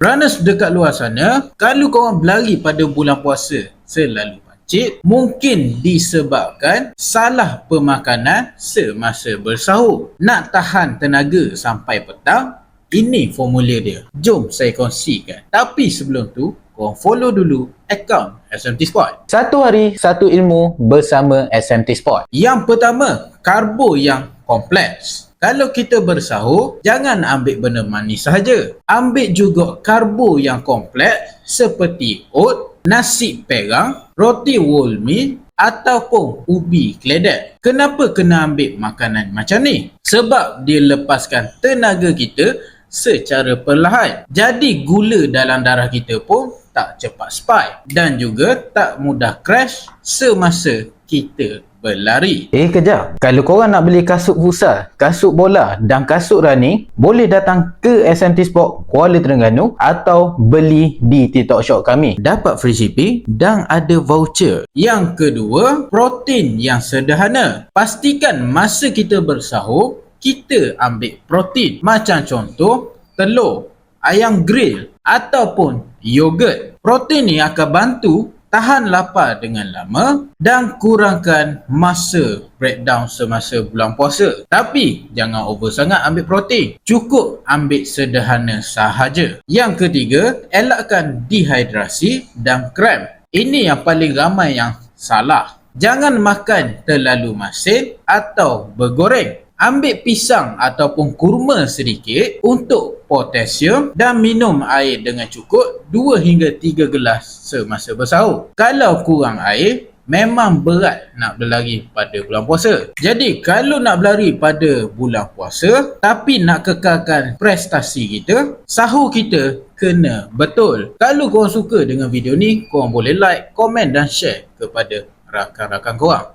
Runners dekat luar sana, kalau korang berlari pada bulan puasa selalu pancit, mungkin disebabkan salah pemakanan semasa bersahur. Nak tahan tenaga sampai petang, ini formula dia. Jom saya kongsikan. Tapi sebelum tu, korang follow dulu akaun SMT Sport. Satu hari, satu ilmu bersama SMT Sport. Yang pertama, karbo yang kompleks. Kalau kita bersahur, jangan ambil benda manis sahaja. Ambil juga karbo yang kompleks seperti oat, nasi perang, roti wholemeal ataupun ubi keledek. Kenapa kena ambil makanan macam ni? Sebab dia lepaskan tenaga kita secara perlahan. Jadi gula dalam darah kita pun tak cepat spike dan juga tak mudah crash semasa kita berlari. Kejap. Kalau korang nak beli kasut futsal, kasut bola dan kasut running, boleh datang ke SMT Sport Kuala Terengganu atau beli di TikTok Shop kami. Dapat free shipping dan ada voucher. Yang kedua, protein yang sederhana. Pastikan masa kita bersahur, kita ambil protein. Macam contoh, telur, ayam grill ataupun yogurt. Protein ni akan bantu tahan lapar dengan lama dan kurangkan masa breakdown semasa bulan puasa. Tapi jangan over sangat ambil protein. Cukup ambil sederhana sahaja. Yang ketiga, elakkan dehidrasi dan kram. Ini yang paling ramai yang salah. Jangan makan terlalu masin atau bergoreng. Ambil pisang ataupun kurma sedikit untuk potasium dan minum air dengan cukup 2 hingga 3 gelas semasa bersahur. Kalau kurang air, memang berat nak berlari pada bulan puasa. Jadi kalau nak berlari pada bulan puasa tapi nak kekalkan prestasi kita, sahur kita kena betul. Kalau korang suka dengan video ni, korang boleh like, komen dan share kepada rakan-rakan korang.